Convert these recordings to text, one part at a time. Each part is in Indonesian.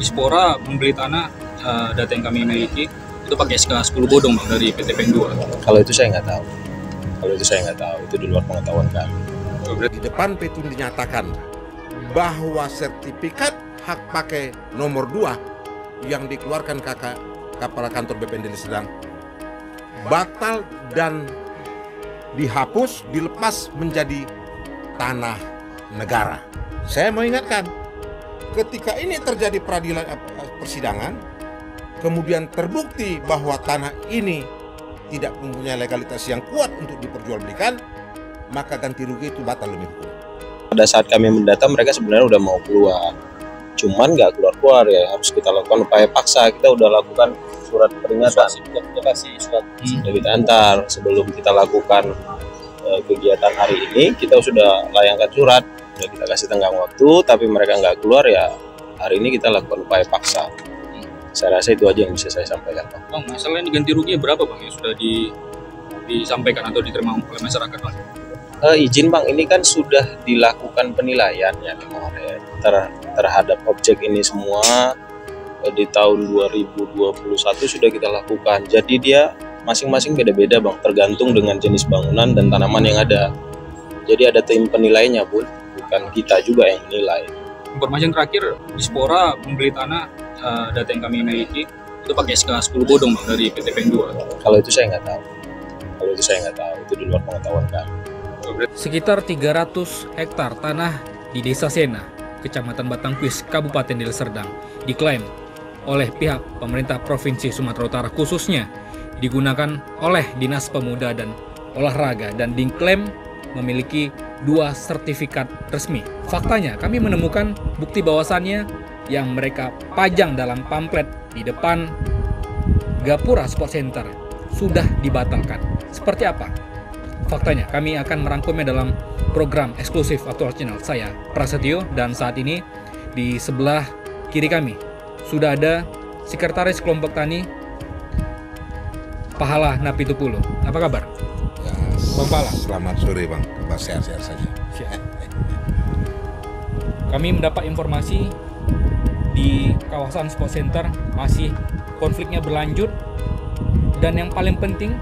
Dispora membeli tanah, data yang kami miliki itu pakai SK 10 bodong Bang, dari PT PEN 2. Kalau itu saya nggak tahu. Itu di luar pengetahuan kami. Di depan petun dinyatakan bahwa sertifikat hak pakai nomor 2 yang dikeluarkan Kepala Kantor BPN Deli Serdang batal dan dihapus, dilepas menjadi tanah negara. Saya mau ingatkan, ketika ini terjadi persidangan, kemudian terbukti bahwa tanah ini tidak mempunyai legalitas yang kuat untuk diperjualbelikan, maka ganti rugi itu batal demi hukum. Pada saat kami mendata, mereka sebenarnya udah mau keluar, cuman nggak keluar ya, harus kita lakukan upaya paksa. Kita udah lakukan surat peringatan, sudah kita antar sebelum kita lakukan kegiatan hari ini. Kita sudah layangkan surat, udah kita kasih tenggang waktu, tapi mereka nggak keluar ya. Hari ini kita lakukan upaya paksa. Saya rasa itu aja yang bisa saya sampaikan, Pak. Bang, masalahnya ganti ruginya berapa Bang yang sudah disampaikan atau diterima oleh masyarakat Bang? Izin Bang, ini kan sudah dilakukan penilaian ya kemarin terhadap objek ini semua di tahun 2021 sudah kita lakukan. Jadi dia masing-masing beda-beda Bang, tergantung dengan jenis bangunan dan tanaman yang ada. Jadi ada tim penilainya pun, bukan kita juga yang menilai. Informasi yang terakhir, Dispora membeli tanah, data yang kami miliki itu pakai SK 10 bodong Bang, dari PT PEN 2. Kalau itu saya nggak tahu. Itu di luar pengetahuan kami. Sekitar 300 hektar tanah di Desa Sena, Kecamatan Batangkuis, Kabupaten Deli Serdang, diklaim oleh pihak pemerintah Provinsi Sumatera Utara, khususnya digunakan oleh Dinas Pemuda dan Olahraga, dan diklaim memiliki 2 sertifikat resmi. Faktanya, kami menemukan bukti bahwasannya yang mereka pajang dalam pamflet di depan Gapura Sport Center sudah dibatalkan. Seperti apa faktanya? Kami akan merangkumnya dalam program eksklusif Aktual Channel. Saya Prasetyo, dan saat ini di sebelah kiri kami sudah ada Sekretaris Kelompok Tani Pahala Napitupulo. Apa kabar? Ya, Bang Pahala. Selamat sore Bang, kabar sehat-sehat saja. Kami mendapat informasi di kawasan Sport Center masih konfliknya berlanjut, dan yang paling penting,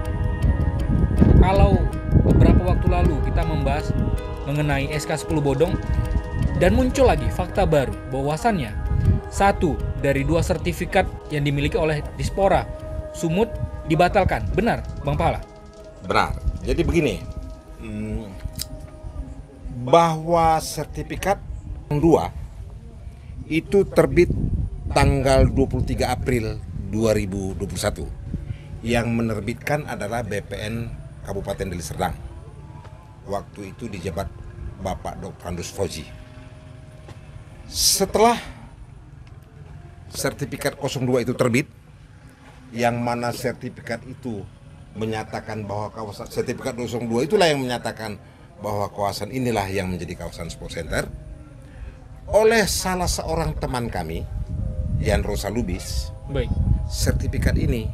kalau beberapa waktu lalu kita membahas mengenai SK 10 bodong, dan muncul lagi fakta baru bahwasannya 1 dari 2 sertifikat yang dimiliki oleh Dispora Sumut dibatalkan. Benar Bang Pahala? Benar. Jadi begini, bahwa sertifikat 2 itu terbit tanggal 23 April 2021. Yang menerbitkan adalah BPN Kabupaten Deli Serdang. Waktu itu dijabat Bapak Dr. Andus Fauzi. Setelah sertifikat 02 itu terbit, yang mana sertifikat itu menyatakan bahwa kawasan, sertifikat 02 itulah yang menyatakan bahwa kawasan inilah yang menjadi kawasan sport center, oleh salah seorang teman kami, Yan Rosa Lubis. Baik. Sertifikat ini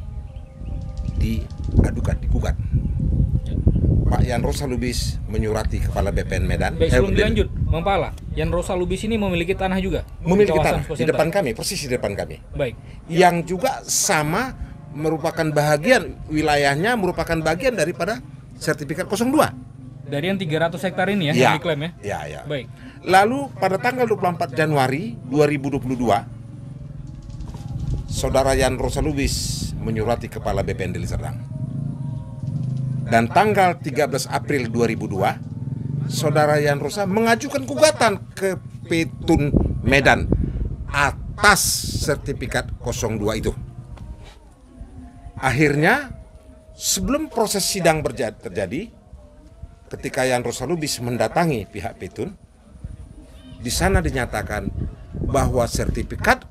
digugat. Pak Yan Rosa Lubis menyurati Kepala BPN Medan. Baik, sebelum dilanjut, Bang Pahala, Yan Rosa Lubis ini memiliki tanah juga? Memiliki Kawasan tanah Sport di Center. depan kami, persis di depan kami. Baik. Yang juga sama merupakan bahagian, wilayahnya merupakan bagian daripada sertifikat 02. Dari yang 300 hektar ini ya, yang diklaim ya? Ya. Baik. Lalu pada tanggal 24 Januari 2022, Saudara Yan Rosa Lubis menyurati Kepala BPN Deli Serdang. Dan tanggal 13 April 2002, Saudara Yan Rosa mengajukan gugatan ke Petun Medan atas sertifikat 02 itu. Akhirnya, sebelum proses sidang terjadi, ketika Yan Rosa Lubis mendatangi pihak Petun, di sana dinyatakan bahwa sertifikat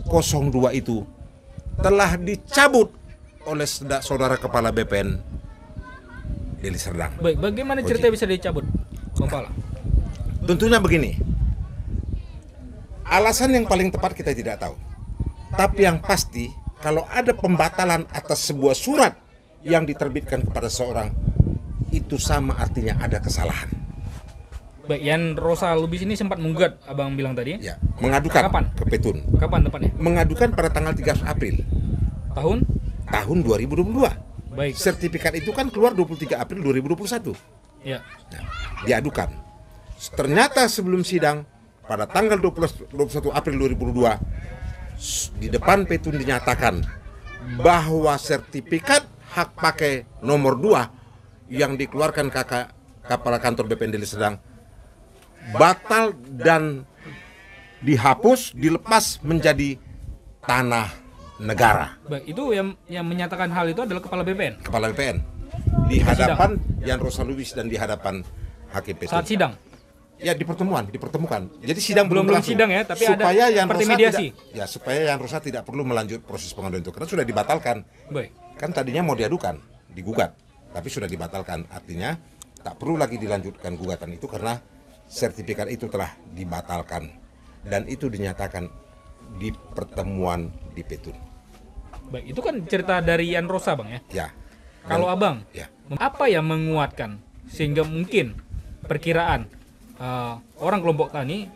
02 itu telah dicabut oleh Saudara Kepala BPN Deli Serdang. Baik, bagaimana ceritanya bisa dicabut, Bang Pahala? Tentunya begini, alasan yang paling tepat kita tidak tahu. Tapi yang pasti, kalau ada pembatalan atas sebuah surat yang diterbitkan kepada seorang, itu sama artinya ada kesalahan. Baik, Yan Rosa Lubis ini sempat menggugat, abang bilang tadi. Ya, mengadukan Kapan? ke Petun. Kapan tepatnya? Mengadukan pada tanggal 13 April Tahun? 2022. Baik. Sertifikat itu kan keluar 23 April 2021. Ya. Nah, diadukan. Ternyata sebelum sidang pada tanggal 21 April 2022 di depan Petun dinyatakan bahwa sertifikat hak pakai nomor 2 yang dikeluarkan Kepala Kantor BPN Deli Serdang batal dan dihapus, dilepas menjadi tanah negara. Baik, itu yang menyatakan hal itu adalah Kepala BPN. Kepala BPN di hadapan Yan Rosa Lubis dan di hadapan Hakim Petun. Saat sidang. Ya, dipertemukan. Jadi sidang Belum berlangsung. sidang ya, tapi supaya ada Yan seperti Rosa mediasi. supaya Yan Rosa tidak perlu melanjut proses pengaduan itu karena sudah dibatalkan. Baik. Kan tadinya mau diadukan, digugat, tapi sudah dibatalkan. Artinya tak perlu lagi dilanjutkan gugatan itu karena sertifikat itu telah dibatalkan dan itu dinyatakan di pertemuan di Petun. Baik, itu kan cerita dari Yan Rosa, Bang ya. Ya. Kalau abang, Ya. apa yang menguatkan sehingga mungkin perkiraan orang kelompok tani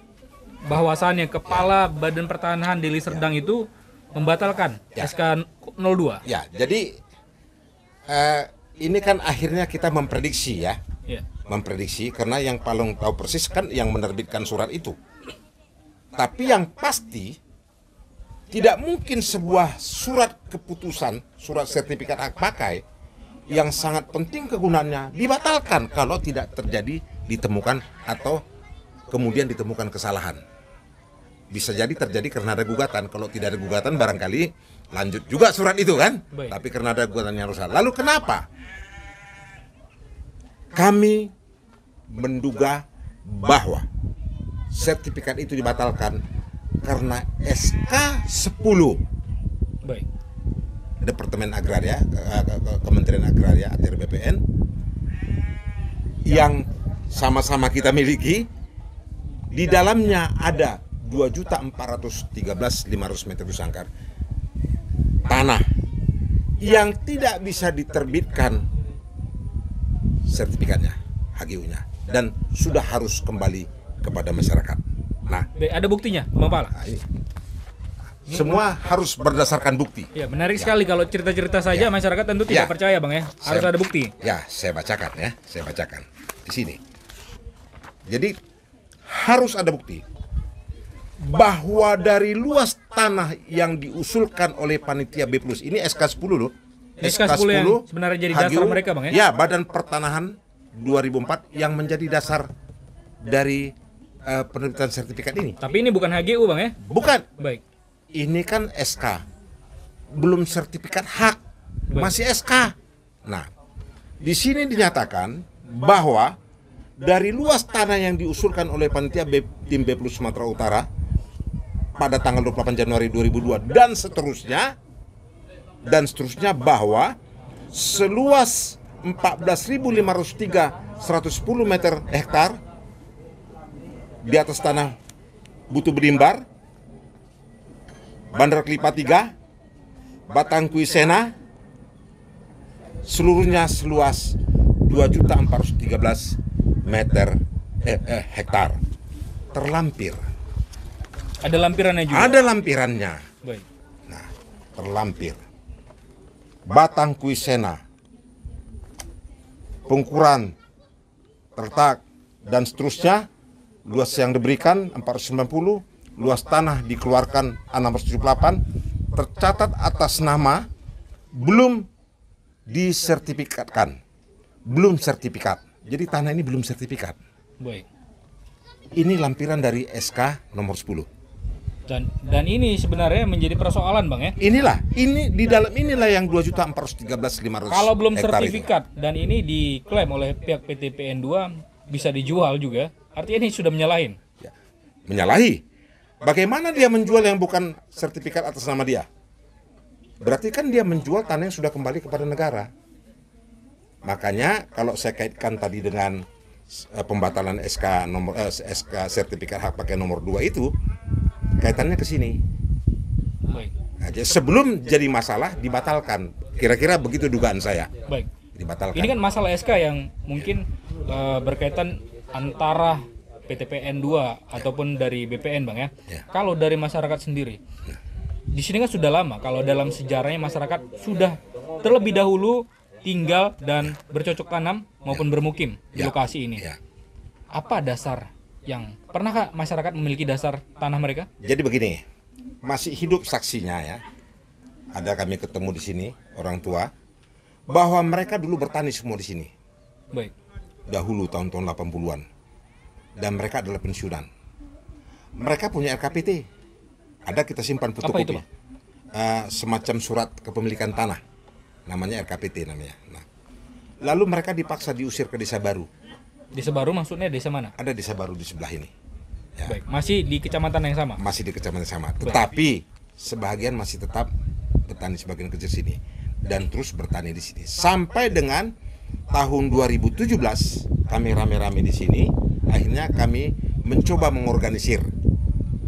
bahwasannya Kepala Badan Pertanahan Deli Serdang itu membatalkan Ya. SK 02? Ya, jadi ini kan akhirnya kita memprediksi ya. Ya. Memprediksi karena yang paling tahu persis kan yang menerbitkan surat itu. Tapi yang pasti tidak mungkin sebuah surat keputusan, surat sertifikat hak pakai yang sangat penting kegunaannya dibatalkan kalau tidak ditemukan atau kemudian ditemukan kesalahan. Bisa jadi terjadi karena ada gugatan. Kalau tidak ada gugatan barangkali lanjut juga surat itu kan. Baik. Tapi karena ada gugatan yang rusak. Lalu kenapa? Kami menduga bahwa sertifikat itu dibatalkan karena SK 10 Baik. Departemen Agraria, Kementerian Agraria ATR BPN yang sama-sama kita miliki, di dalamnya ada 2.413.500 meter sangkar tanah yang tidak bisa diterbitkan sertifikatnya, HGU-nya, dan sudah harus kembali kepada masyarakat. Nah, Baik, ada buktinya, Bang Pala. ini semua harus berdasarkan bukti. Ya, menarik sekali kalau cerita-cerita saja Ya. masyarakat tentu tidak Ya. percaya, Bang ya. Harus Saya- ada bukti. Ya, saya bacakan di sini. Jadi harus ada bukti bahwa dari luas tanah yang diusulkan oleh panitia B+ ini SK 10 loh. SK 10 yang sebenarnya jadi dasar mereka, Bang ya? Ya, Badan Pertanahan 2004 yang menjadi dasar dari penerbitan sertifikat ini. Tapi ini bukan HGU, Bang ya. Bukan. Baik. Ini kan SK, belum sertifikat hak, masih SK. Nah, di sini dinyatakan bahwa dari luas tanah yang diusulkan oleh panitia tim B+ Sumatera Utara pada tanggal 28 Januari 2002 dan seterusnya bahwa seluas 14.503.110 meter hektar di atas tanah Butuh Berimbar, Bandar Kelapa 3, Batang Kuisena, seluruhnya seluas 2.413 meter hektar terlampir. Ada lampirannya juga. Ada lampirannya. Baik. Nah, terlampir. Batang Kuisena, Pengkuran, Tertak, dan seterusnya. Luas yang diberikan 490, luas tanah dikeluarkan 678, tercatat atas nama belum disertifikatkan, belum sertifikat. Jadi tanah ini belum sertifikat. Baik. Ini lampiran dari SK nomor 10. Dan ini sebenarnya menjadi persoalan, Bang ya. Ini di dalam inilah yang 2.413.500. Kalau belum hektar sertifikat dan ini diklaim oleh pihak PT PN2 bisa dijual juga, artinya ini sudah menyalahin. Ya, menyalahi. Bagaimana dia menjual yang bukan sertifikat atas nama dia? Berarti kan dia menjual tanah yang sudah kembali kepada negara. Makanya kalau saya kaitkan tadi dengan pembatalan SK sertifikat hak pakai nomor 2 itu, kaitannya ke sini. Baik. Nah, jadi sebelum jadi masalah dibatalkan. Kira-kira begitu dugaan saya. Baik. Dibatalkan. Ini kan masalah SK yang mungkin berkaitan antara PTPN 2 ataupun dari BPN Bang ya. Ya. Kalau dari masyarakat sendiri, di sini kan sudah lama. Kalau dalam sejarahnya masyarakat sudah terlebih dahulu tinggal dan bercocok tanam maupun bermukim di Ya. lokasi ini. Ya. Apa dasar yang pernahkah masyarakat memiliki dasar tanah mereka? Jadi begini, masih hidup saksinya ya. Ada kami ketemu di sini orang tua bahwa mereka dulu bertani semua di sini. Baik. Dahulu tahun-tahun 80-an. Dan mereka adalah pensiunan. Mereka punya RKPT. Ada kita simpan Apa itu, fotokopi. Bang? Semacam surat kepemilikan tanah. Namanya RKPT namanya. Nah, lalu mereka dipaksa diusir ke desa baru. Desa baru maksudnya desa mana? Ada desa baru di sebelah ini. Ya. Baik. Masih di kecamatan yang sama? Masih di kecamatan sama. Tetapi sebagian masih tetap bertani, sebagian kerja sini dan terus bertani di sini. Sampai dengan tahun 2017 kami rame-rame di sini. Akhirnya kami mencoba mengorganisir,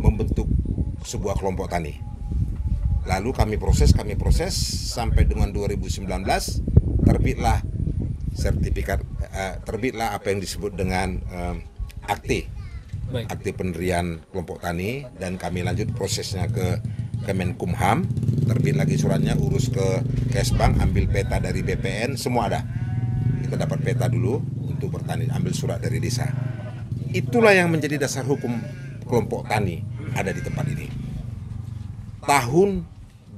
membentuk sebuah kelompok tani. Lalu kami proses sampai dengan 2019 terbitlah sertifikat, terbitlah apa yang disebut dengan akte. Baik. Akte pendirian kelompok tani, dan kami lanjut prosesnya ke Kemenkumham, terbit lagi suratnya, urus ke Kesbang, ambil peta dari BPN, semua ada. Kita dapat peta dulu untuk bertani, ambil surat dari desa. Itulah yang menjadi dasar hukum kelompok tani ada di tempat ini. Tahun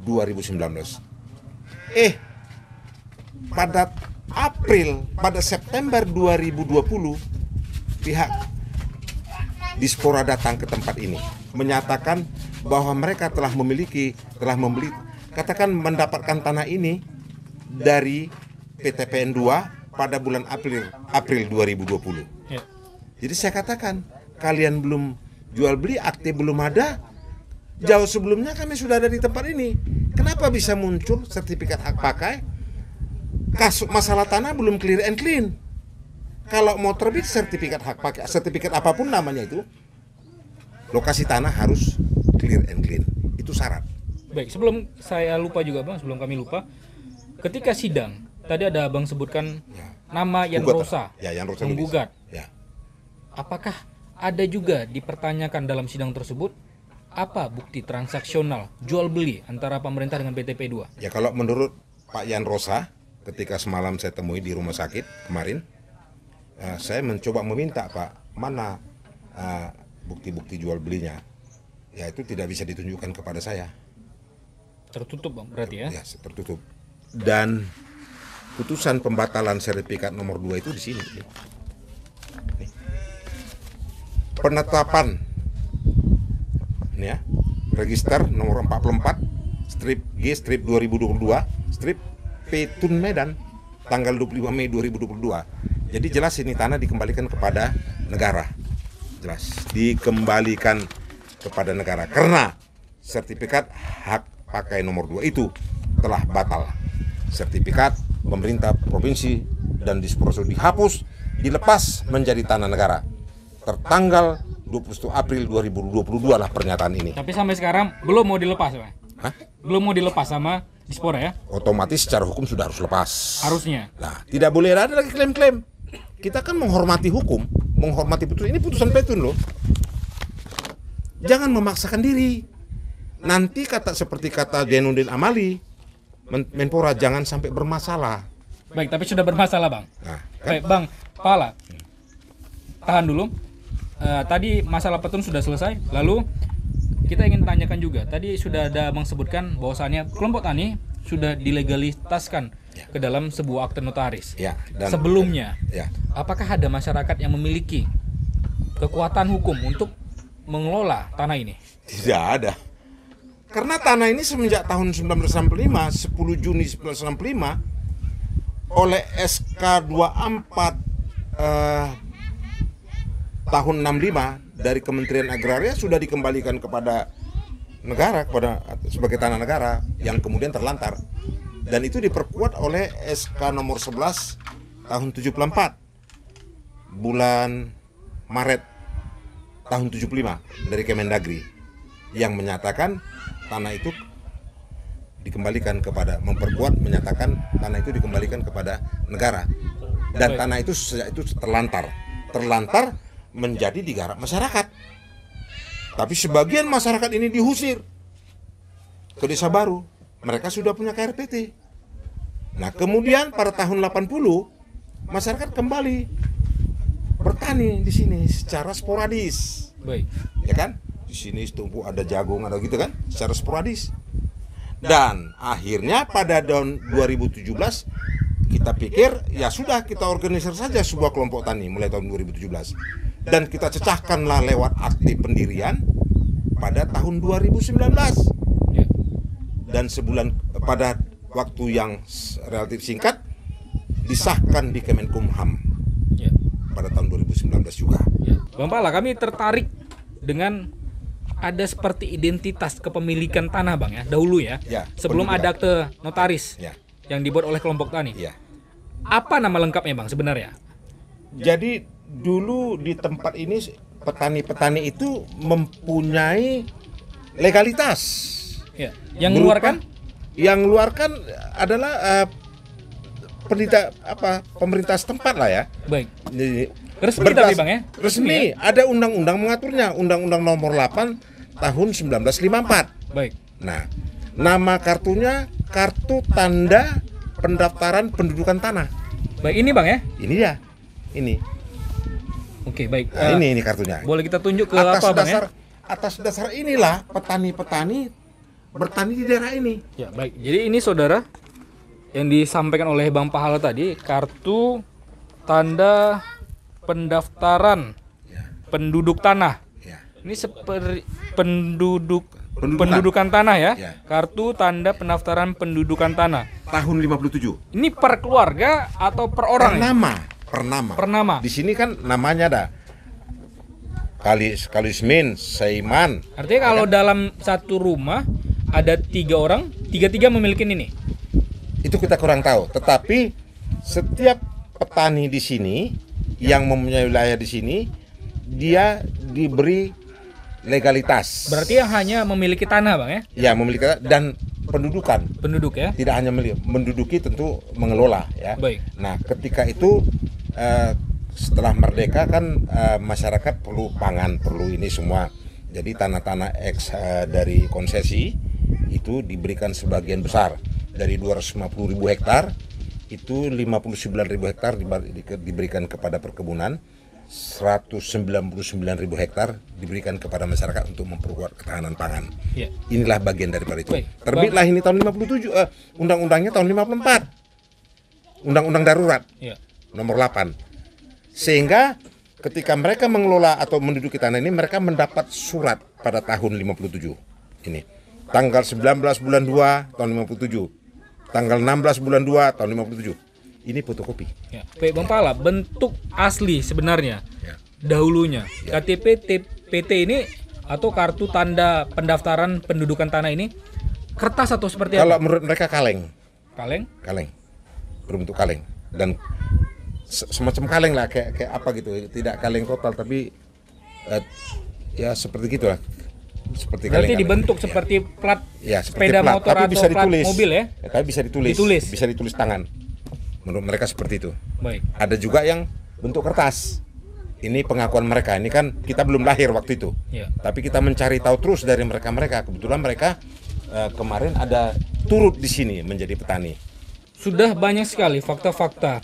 2019. Pada September 2020, pihak Dispora datang ke tempat ini menyatakan bahwa mereka telah membeli, katakan mendapatkan tanah ini dari PTPN 2 pada bulan April 2020. Ya. Jadi saya katakan, kalian belum jual beli, akte belum ada. Jauh sebelumnya kami sudah ada di tempat ini. Kenapa bisa muncul sertifikat hak pakai? Kasus masalah tanah belum clear and clean. Kalau mau terbit sertifikat hak pakai, sertifikat apapun namanya itu, lokasi tanah harus clear and clean. Itu syarat. Baik, sebelum saya lupa juga Bang, sebelum kami lupa, ketika sidang, tadi ada Abang sebutkan nama Yan Gugat. Rosa, Ya, Yan Rosa menggugat. Ya. Apakah ada juga dipertanyakan dalam sidang tersebut apa bukti transaksional jual beli antara pemerintah dengan PTP 2? Ya, kalau menurut Pak Yan Rosa, ketika semalam saya temui di rumah sakit kemarin, saya mencoba meminta, Pak, mana bukti-bukti jual belinya. Ya, itu tidak bisa ditunjukkan kepada saya. Tertutup Bang, berarti ya? Ya, tertutup. Dan putusan pembatalan sertifikat nomor 2 itu di sini. Nih. Penetapan ini ya, register nomor 44 strip G strip 2022 strip Petun Medan tanggal 25 Mei 2022. Jadi jelas ini tanah dikembalikan kepada negara. Jelas dikembalikan kepada negara karena sertifikat hak pakai nomor 2 itu telah batal. Sertifikat pemerintah provinsi dan Dispora dihapus, dilepas menjadi tanah negara. Tertanggal 21 April 2022 lah pernyataan ini. Tapi sampai sekarang belum mau dilepas Bang? Hah? Belum mau dilepas sama Dispora ya? Otomatis secara hukum sudah harus lepas. Harusnya. Nah, tidak boleh ada lagi klaim-klaim. Kita kan menghormati hukum, menghormati putusan. Ini putusan Petun loh. Jangan memaksakan diri. Nanti seperti kata Zainuddin Amali, Menpora, jangan sampai bermasalah. Baik, tapi sudah bermasalah Bang. Nah, kan? Baik Bang, Pala, tahan dulu. Tadi masalah Petun sudah selesai. Lalu kita ingin tanyakan juga. Tadi sudah ada Bang sebutkan bahwasannya kelompok tani sudah dilegalistaskan ke dalam sebuah akte notaris. Ya, dan Sebelumnya, ya. apakah ada masyarakat yang memiliki kekuatan hukum untuk mengelola tanah ini? Tidak ada. Karena tanah ini semenjak tahun 1965, 10 Juni 1965, oleh SK 24 tahun 65 dari Kementerian Agraria sudah dikembalikan kepada negara, sebagai tanah negara yang kemudian terlantar. Dan itu diperkuat oleh SK nomor 11 tahun 74 bulan Maret tahun 75 dari Kemendagri yang menyatakan tanah itu dikembalikan kepada, memperkuat, menyatakan tanah itu dikembalikan kepada negara. Dan tanah itu sejak itu terlantar menjadi digarap masyarakat. Tapi sebagian masyarakat ini diusir ke desa baru. Mereka sudah punya KRPT. Nah, kemudian pada tahun 80 masyarakat kembali bertani di sini secara sporadis. Baik. Ya kan? Di sini setumpu ada jagung, ada gitu kan, secara sporadis. Dan akhirnya pada tahun 2017 kita pikir ya sudah, kita organisir saja sebuah kelompok tani mulai tahun 2017. Dan kita cecahkanlah lewat akte pendirian pada tahun 2019. Ya. Dan sebulan pada waktu yang relatif singkat disahkan di Kemenkumham Ya. pada tahun 2019 juga. Ya. Bang Pala, kami tertarik dengan ada seperti identitas kepemilikan tanah, Bang, ya, dahulu ya. Ya, Sebelum pendudukan. ada akte notaris Ya, yang dibuat oleh kelompok tani. ya. Apa nama lengkapnya, Bang, sebenarnya? Jadi dulu di tempat ini petani-petani itu mempunyai legalitas. Ya. Yang Berupa- mengeluarkan Yang mengeluarkan adalah pemerintah setempat lah ya. baik. Jadi, Resmi tapi, Bang, ya? Resmi, ada undang-undang mengaturnya, Undang-Undang Nomor 8 Tahun 1954. Baik. Nah, nama kartunya Kartu Tanda Pendaftaran Pendudukan Tanah. Baik, ini, Bang, ya. Ini ya, ini. Oke, baik. Nah, ini kartunya. Boleh kita tunjuk ke Atas apa, Bang, ya? atas dasar inilah petani-petani bertani di daerah ini. Ya, baik. Jadi ini saudara yang disampaikan oleh Bang Pahala tadi, kartu tanda pendaftaran penduduk tanah. Ya. Ini seperti Pendudukan. pendudukan tanah ya. Ya. Kartu tanda pendaftaran pendudukan tanah. Tahun 57. Ini per keluarga atau per orang? ya? Per nama. Per nama. Di sini kan namanya ada Kalismin, Saiman. Artinya kalau dalam satu rumah ada 3 orang, tiga memiliki ini. Itu kita kurang tahu. Tetapi setiap petani di sini yang mempunyai wilayah di sini, dia diberi legalitas. Berarti yang hanya memiliki tanah, Bang, ya? Ya, memiliki dan pendudukan. Penduduk ya. Tidak hanya menduduki, tentu mengelola ya. Baik. Nah, ketika itu setelah merdeka kan masyarakat perlu pangan, perlu ini semua. Jadi tanah-tanah dari konsesi itu diberikan sebagian besar dari 250.000 hektar, itu 59.000 hektar diberikan kepada perkebunan, 199.000 hektar diberikan kepada masyarakat untuk memperkuat ketahanan pangan. Ya. Inilah bagian daripada itu. Baik. Terbitlah ini tahun 57, undang-undangnya tahun 54. Undang-undang darurat Ya. nomor 8. Sehingga ketika mereka mengelola atau menduduki tanah ini, mereka mendapat surat pada tahun 57. Ini. Tanggal 19 bulan 2 tahun 57. Tanggal 16 bulan 2 tahun 57. Ini fotokopi. Ya. Baik, Bang Pala, bentuk asli sebenarnya Ya. dahulunya Ya. KTP TPT ini atau kartu tanda pendaftaran pendudukan tanah ini kertas atau seperti Kalau apa? menurut mereka kaleng, berbentuk kaleng dan semacam kaleng lah, kayak apa gitu, tidak kaleng total tapi ya seperti gitulah, seperti Berarti kaleng. dibentuk seperti plat Ya, seperti sepeda plat, motor tapi atau bisa plat ditulis. mobil ya? Tapi bisa ditulis. Bisa ditulis tangan. Menurut mereka seperti itu. Baik. Ada juga yang bentuk kertas. Ini pengakuan mereka. Ini kan kita belum lahir waktu itu. Ya. Tapi kita mencari tahu terus dari mereka. Kebetulan mereka kemarin ada turut di sini menjadi petani. Sudah banyak sekali fakta-fakta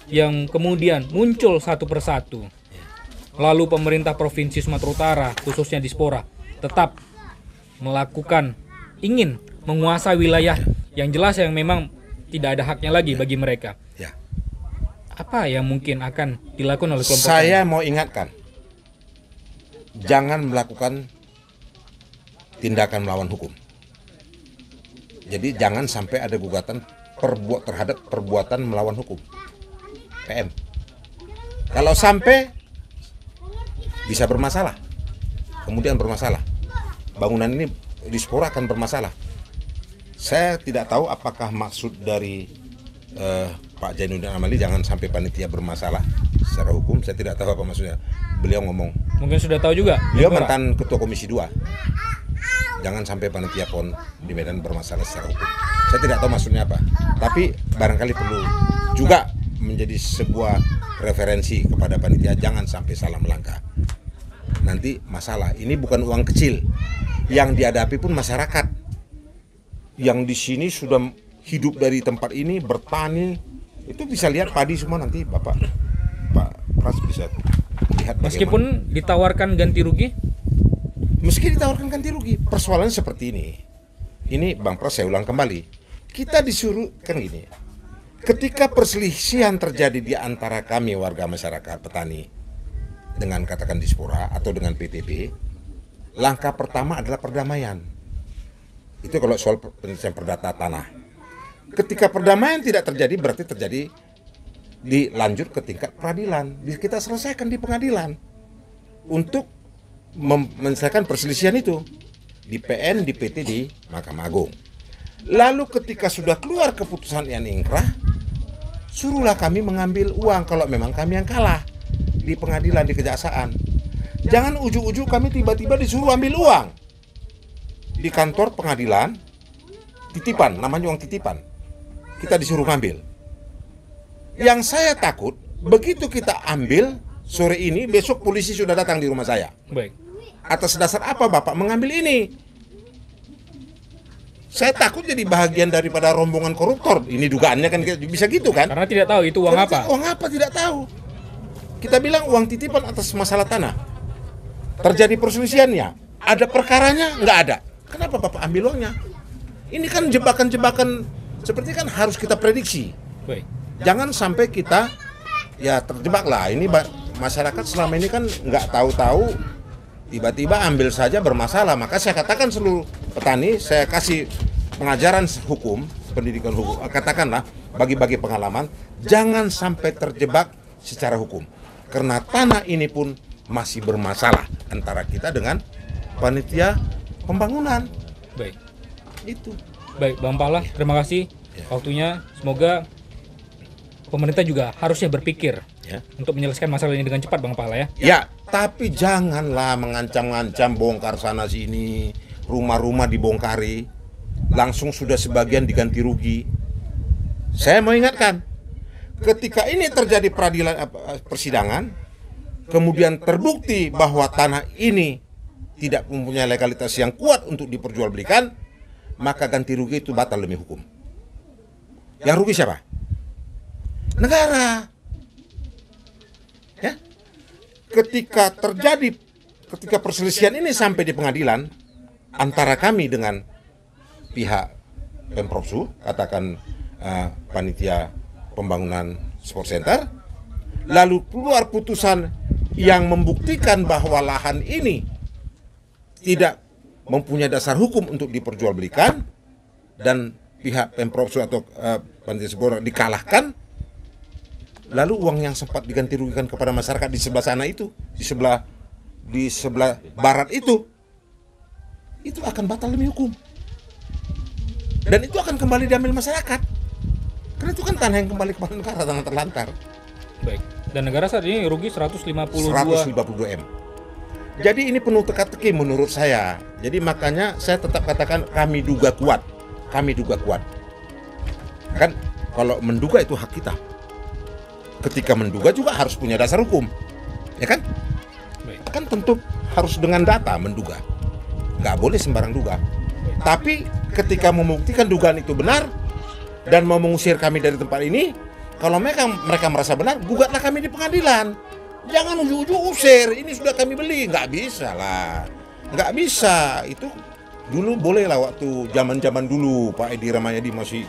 yang kemudian muncul satu persatu. Lalu pemerintah Provinsi Sumatera Utara, khususnya Dispora, tetap melakukan ingin menguasai wilayah yang jelas yang memang tidak ada haknya lagi bagi mereka. Ya. Apa yang mungkin akan dilakukan oleh kelompok Saya mau ingatkan, jangan melakukan tindakan melawan hukum. Jadi jangan sampai ada gugatan terhadap perbuatan melawan hukum. PM. Kalau sampai bisa bermasalah, kemudian bermasalah, bangunan ini Dispora akan bermasalah. Saya tidak tahu apakah maksud dari Pak Zainuddin Amali jangan sampai panitia bermasalah secara hukum. Saya tidak tahu apa maksudnya. Beliau ngomong. mungkin sudah tahu juga. Beliau Dispora. mantan ketua komisi 2. Jangan sampai panitia PON di Medan bermasalah secara hukum. Saya tidak tahu maksudnya apa. Tapi barangkali perlu juga menjadi sebuah referensi kepada panitia, jangan sampai salah melangkah. Nanti masalah, ini bukan uang kecil. Yang dihadapi pun masyarakat. Yang di sini sudah hidup dari tempat ini, bertani, itu bisa lihat padi semua nanti Pak Pras bisa lihat. Meskipun ditawarkan ganti rugi? Meski ditawarkan ganti rugi, persoalannya seperti ini. Ini Bang Pras, saya ulang kembali. Kita disuruh, kan gini, ketika perselisihan terjadi di antara kami warga masyarakat petani dengan katakan diaspora atau dengan PTB, langkah pertama adalah perdamaian. Itu kalau soal penyelesaian perdata tanah. Ketika perdamaian tidak terjadi, berarti terjadi dilanjut ke tingkat peradilan. Kita selesaikan di pengadilan untuk menyelesaikan perselisihan itu di PN, di PT, di Mahkamah Agung. Lalu ketika sudah keluar keputusan yang ingkrah, suruhlah kami mengambil uang kalau memang kami yang kalah di pengadilan, di kejaksaan. Jangan ujuk-ujuk kami tiba-tiba disuruh ambil uang di kantor pengadilan, titipan, namanya uang titipan. Kita disuruh ngambil. Yang saya takut, begitu kita ambil sore ini, besok polisi sudah datang di rumah saya. Baik. Atas dasar apa Bapak mengambil ini? Saya takut jadi bahagian daripada rombongan koruptor. Ini dugaannya kan bisa gitu kan? Karena tidak tahu itu uang apa. Uang apa tidak tahu. Kita bilang uang titipan atas masalah tanah. Terjadi perselisihannya, ada perkaranya nggak ada. Kenapa Bapak ambil uangnya? Ini kan jebakan-jebakan seperti kan harus kita prediksi. Baik. Jangan sampai kita ya terjebak lah. Ini masyarakat selama ini kan nggak tahu-tahu tiba-tiba ambil saja bermasalah. Maka saya katakan seluruh petani, saya kasih pengajaran hukum, pendidikan hukum, katakanlah bagi-bagi pengalaman, jangan sampai terjebak secara hukum. Karena tanah ini pun masih bermasalah antara kita dengan panitia pembangunan. Baik. Itu. Baik, Bang Pala, terima kasih waktunya. Semoga pemerintah juga harusnya berpikir untuk menyelesaikan masalah ini dengan cepat, Bang Pala ya. Ya, tapi janganlah mengancam-ancam bongkar sana sini, rumah-rumah dibongkari, langsung sudah sebagian diganti rugi. Saya mau ingatkan, ketika ini terjadi persidangan, kemudian terbukti bahwa tanah ini tidak mempunyai legalitas yang kuat untuk diperjualbelikan, maka ganti rugi itu batal demi hukum. Yang rugi siapa? Negara. Ya. Ketika perselisihan ini sampai di pengadilan antara kami dengan pihak Pemprovsu, katakan panitia pembangunan sport center, lalu keluar putusan yang membuktikan bahwa lahan ini tidak mempunyai dasar hukum untuk diperjualbelikan dan pihak Pemprovsu atau panitia sport dikalahkan, lalu uang yang sempat diganti rugikan kepada masyarakat di sebelah sana itu, di sebelah barat itu akan batal demi hukum. Dan itu akan kembali diambil masyarakat. Karena itu kan tanah yang kembali kepada negara, tanah terlantar. Baik. Dan negara saat ini rugi 152 M. Jadi ini penuh teka-teki menurut saya. Jadi makanya saya tetap katakan kami duga kuat. Kami duga kuat. Kan kalau menduga itu hak kita. Ketika menduga juga harus punya dasar hukum. Ya kan? Baik. Kan tentu harus dengan data menduga. Nggak boleh sembarang duga. Tapi ketika membuktikan dugaan itu benar dan mau mengusir kami dari tempat ini, kalau mereka merasa benar, gugatlah kami di pengadilan. Jangan ujuk-ujuk usir, ini sudah kami beli. Nggak bisa lah. Nggak bisa. Itu dulu boleh lah waktu zaman-zaman dulu Pak Edi Rahmayadi masih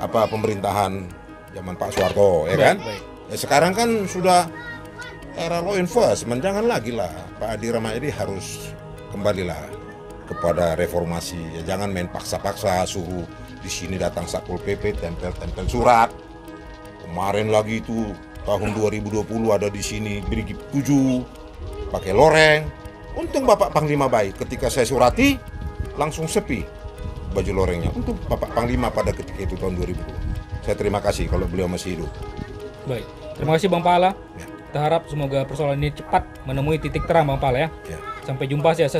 pemerintahan zaman Pak Soeharto, ya kan? Ya, sekarang kan sudah era law enforcement, jangan lagi lah. Pak Edi Rahmayadi harus kembalilah kepada reformasi. Ya, jangan main paksa-paksa, suruh di sini datang Satpol PP, tempel-tempel surat. Kemarin lagi itu tahun 2020 ada di sini Brigif 7 pakai loreng. Untung Bapak Panglima baik, ketika saya surati langsung sepi baju lorengnya. Untung Bapak Panglima pada ketika itu tahun 2020. Saya terima kasih kalau beliau masih hidup. Baik, terima kasih Bang Pala. Ya. Kita harap semoga persoalan ini cepat menemui titik terang, Bang Pala ya. Ya. Sampai jumpa, saya